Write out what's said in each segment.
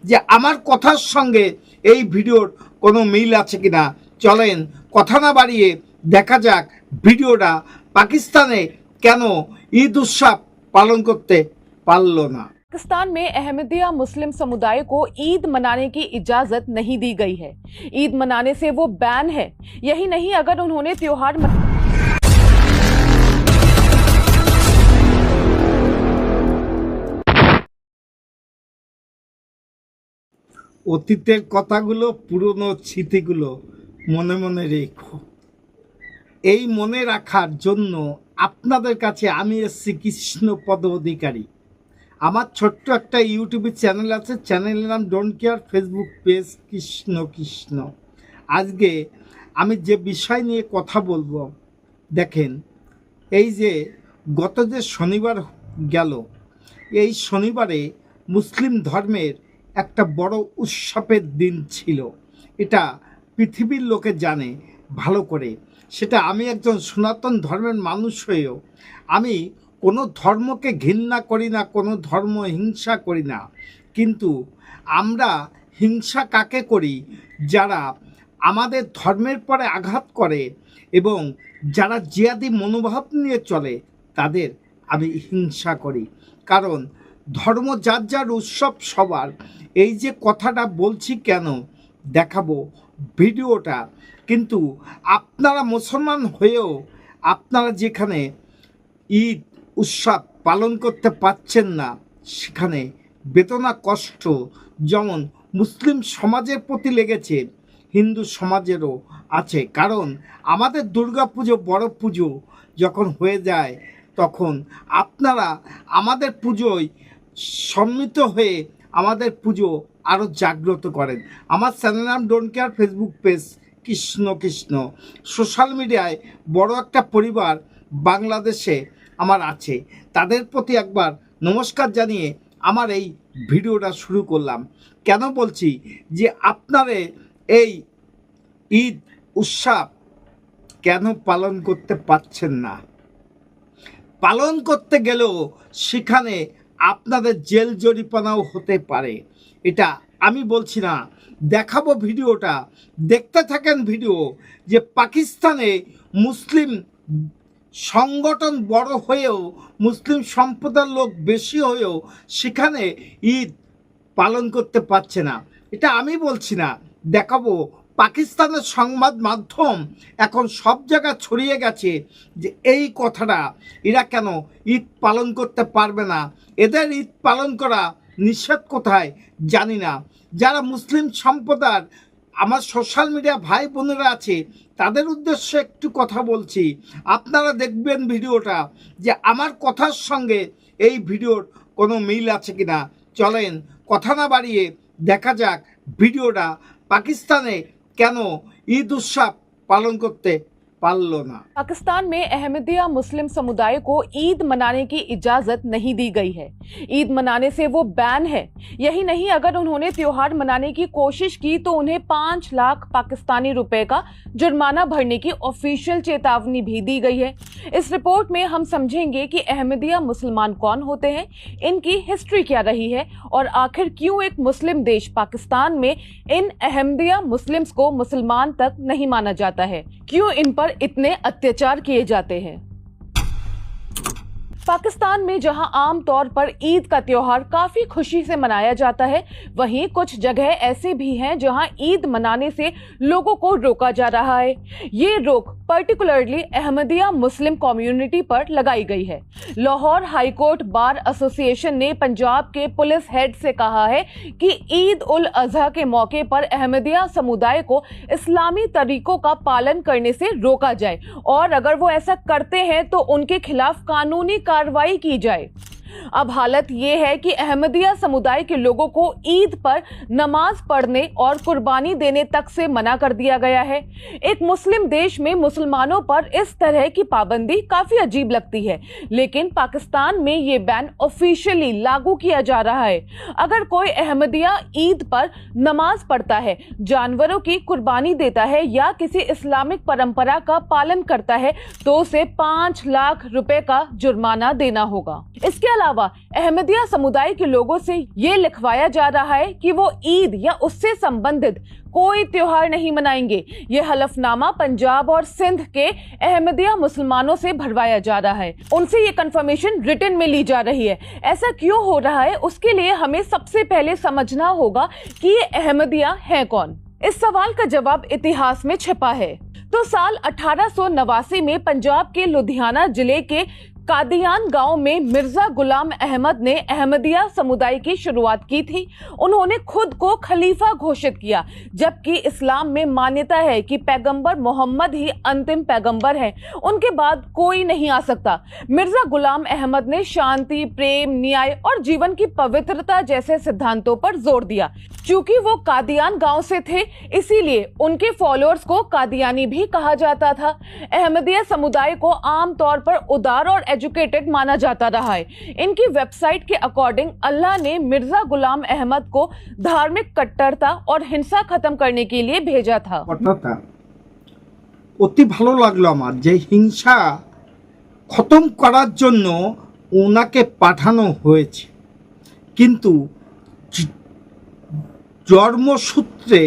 যে আমার কথার সঙ্গে এই ভিডিওর কোনো মিল আছে কিনা। চলেন কথা না বাড়িয়ে দেখা যাক ভিডিওটা পাকিস্তানে কেন ঈদ উৎসব পালন করতে পারলো না। पाकिस्तान में अहमदिया मुस्लिम समुदाय को ईद मनाने की इजाजत नहीं दी गई है। ईद मनाने से वो बैन है। यही नहीं, अगर उन्होंने त्योहार অতীতের কথাগুলো, পুরনো স্মৃতিগুলো মনে মনে রেখো। এই মনে রাখার জন্য আপনাদের কাছে আমি এসেছি কৃষ্ণপদ অধিকারী। আমার ছোট্ট একটা ইউটিউবে চ্যানেল আছে, চ্যানেলের নাম don't care, Facebook page Krishna Krishna. আজকে আমি যে বিষয় নিয়ে কথা বলবো, দেখেন এই যে গত যে শনিবার গেল, এই শনিবারে মুসলিম ধর্মের একটা বড় উৎসবের দিন ছিল। এটা পৃথিবীর লোকে জানে ভালো করে। সেটা আমি একজন সনাতন ধর্মের মানুষ হয়েও আমি কোনো ধর্মকে ঘৃণা করি না, কোনো ধর্ম হিংসা করি না। কিন্তু আমরা হিংসা কাকে করি? যারা আমাদের ধর্মের পরে আঘাত করে এবং যারা জিহাদি মনোভাব নিয়ে চলে, তাদের আমি হিংসা করি। কারণ ধর্ম যার যার, উৎসব সবার। এই যে কথাটা বলছি কেন, দেখাবো ভিডিওটা। কিন্তু আপনারা মুসলমান হয়েও আপনারা যেখানে ঈদ উৎসব পালন করতে পারছেন না, সেখানে বেদনা কষ্ট যেমন মুসলিম সমাজের প্রতি লেগেছে, হিন্দু সমাজেরও আছে। কারণ আমাদের দুর্গা পুজো, বড় পুজো যখন হয়ে যায়, তখন আপনারা আমাদের পুজোয় সম্মিলিত হয়ে আমাদের পুজো আরও জাগ্রত করেন। আমার চ্যানেল নাম don't care, Facebook page Krishna Krishna. Social মিডিয়ায় বড় একটা পরিবার বাংলাদেশে আমার আছে, তাদের প্রতি একবার নমস্কার জানিয়ে আমার এই ভিডিওটা শুরু করলাম। কেন বলছি যে আপনারা এই ঈদ উৎসব কেন পালন করতে পারছেন না? পালন করতে গেলেও সেখানে আপনাদের জেল জরিমানাও হতে পারে। এটা আমি বলছি না, দেখাবো ভিডিওটা, দেখতে থাকেন ভিডিও। যে পাকিস্তানে মুসলিম সংগঠন বড় হয়েও, মুসলিম সম্প্রদায়ের লোক বেশি হয়েও সেখানে ঈদ পালন করতে পারছে না। এটা আমি বলছি না, দেখাবো। পাকিস্তানের সংবাদ মাধ্যম এখন সব জায়গায় ছড়িয়ে গেছে যে এই কথাটা, এরা কেন ঈদ পালন করতে পারবে না, এদের ঈদ পালন করা নিষেধ কোথায় জানি না। যারা মুসলিম সম্প্রদায়ের আমার সোশ্যাল মিডিয়া ভাই বোনেরা আছে, তাদের উদ্দেশ্যে একটু কথা বলছি। আপনারা দেখবেন ভিডিওটা, যে আমার কথার সঙ্গে এই ভিডিওর কোনো মিল আছে কিনা। চলেন কথা না বাড়িয়ে দেখা যাক ভিডিওটা পাকিস্তানে কেন ঈদ উৎসব পালন করতে পারলো না। पाकिस्तान में अहमदिया मुस्लिम समुदाय को ईद मनाने की इजाजत नहीं दी गई है। ईद मनाने से वो बैन है। यही नहीं, अगर उन्होंने त्योहार मनाने की कोशिश की तो उन्हें 5 लाख पाकिस्तानी रुपए का जुर्माना भरने की ऑफिशियल चेतावनी भी दी गई है। इस रिपोर्ट में हम समझेंगे कि अहमदिया मुसलमान कौन होते हैं, इनकी हिस्ट्री क्या रही है और आखिर क्यों एक मुस्लिम देश पाकिस्तान में इन अहमदिया मुस्लिम्स को मुसलमान तक नहीं माना जाता है, क्यों इन पर इतने अत्याचार किए जाते हैं। पाकिस्तान में जहां आम तौर पर ईद का त्योहार काफी खुशी से मनाया जाता है, वहीं कुछ जगह ऐसे भी हैं जहां ईद मनाने से लोगों को रोका जा रहा है। ये रोक पर्टिकुलरली अहमदिया मुस्लिम कम्युनिटी पर लगाई गई है। लाहौर हाईकोर्ट बार एसोसिएशन ने पंजाब के पुलिस हेड से कहा है कि ईद उल अजहा के मौके पर अहमदिया समुदाय को इस्लामी तरीकों का पालन करने से रोका जाए और अगर वो ऐसा करते हैं तो उनके खिलाफ कानूनी कार्रवाई की जाए। अब हालत ये है कि अहमदिया समुदाय के लोगों को ईद पर नमाज पढ़ने और कुर्बानी देने तक से मना कर दिया गया है। एक मुस्लिम देश में मुसलमानों पर इस तरह की पाबंदी काफी अजीब लगती है, लेकिन पाकिस्तान में ये बैन ऑफिशियली लागू किया जा रहा है। अगर कोई अहमदिया ईद पर नमाज पढ़ता है, जानवरों की कुर्बानी देता है या किसी इस्लामिक परंपरा का पालन करता है तो उसे 5 लाख रुपए का जुर्माना देना होगा। इसके अलावा अलावा अहमदिया समुदाय के लोगों से ये लिखवाया जा रहा है कि वो ईद या उससे संबंधित कोई त्योहार नहीं मनाएंगे। ये हलफनामा पंजाब और सिंध के अहमदिया मुसलमानों से भरवाया जा रहा है। उनसे ये कंफर्मेशन रिटन में ली जा रही है। ऐसा क्यों हो रहा है, उसके लिए हमें सबसे पहले समझना होगा कि ये अहमदिया है कौन। इस सवाल का जवाब इतिहास में छिपा है। तो साल 1889 में पंजाब के लुधियाना जिले के कादियान गांव में मिर्जा गुलाम अहमद ने अहमदिया समुदाय की शुरुआत की थी। उन्होंने खुद को खलीफा घोषित किया, जबकि इस्लाम में मान्यता है कि पैगंबर मोहम्मद ही अंतिम पैगंबर हैं, उनके बाद कोई नहीं आ सकता। मिर्जा गुलाम अहमद ने शांति, प्रेम, न्याय और जीवन की पवित्रता जैसे सिद्धांतों पर जोर दिया। चूंकि वो कादियान गांव से थे, इसीलिए उनके फॉलोअर्स को कादियानी भी कहा जाता था। अहमदिया समुदाय को आमतौर पर उदार और एजुकेटेड माना जाता रहा है। इनकी वेबसाइट के अकॉर्डिंग अल्लाह ने मिर्जा गुलाम अहमद को धार्मिक कट्टरता और हिंसा खत्म करने के लिए भेजा था। কথাটা অতি ভালো লাগলো আমার, যে হিংসা খতম করার জন্য ওনাকে পাঠানো হয়েছে। কিন্তু জন্মসূত্রে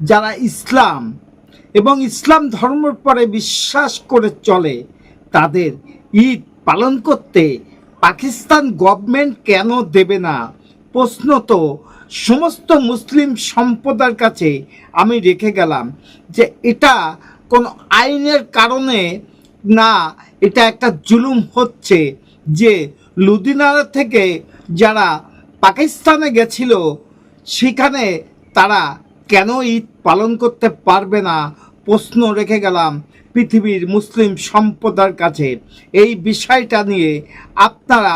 যারা ইসলাম এবং ইসলাম ধর্মের পরে বিশ্বাস করে চলে, তাদের ঈদ পালন করতে পাকিস্তান গভর্নমেন্ট কেন দেবে না? প্রশ্ন তো সমস্ত মুসলিম সম্প্রদায়ের কাছে আমি রেখে গেলাম, যে এটা কোনো আইনের কারণে না, এটা একটা জুলুম হচ্ছে। যে লুধিয়ানা থেকে যারা পাকিস্তানে গেছিল, সেখানে তারা কেন ঈদ পালন করতে পারবে না? প্রশ্ন রেখে গেলাম পৃথিবীর মুসলিম সম্প্রদায়ের কাছে। এই বিষয়টা নিয়ে আপনারা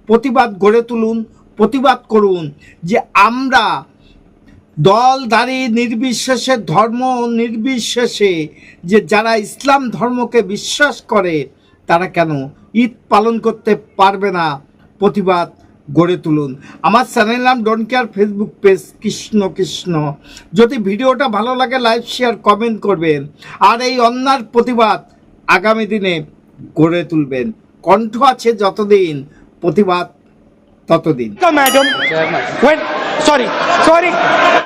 প্রতিবাদ গড়ে তুলুন, প্রতিবাদ করুন, যে আমরা দল দাড়ি নির্বিশেষে, ধর্ম নির্বিশেষে, যে যারা ইসলাম ধর্মকে বিশ্বাস করে তারা কেন ঈদ পালন করতে পারবে না? প্রতিবাদ গড়ে তুলুন। আমার চ্যানেল নাম don't care, Facebook page Krishna Krishna. যদি ভিডিওটা ভালো লাগে লাইক, শেয়ার, কমেন্ট করবেন, আর এই অন্যার প্রতিবাদ আগামী দিনে গড়ে তুলবেন। কণ্ঠ আছে যতদিন, প্রতিবাদ ততদিন। Madam, when sorry.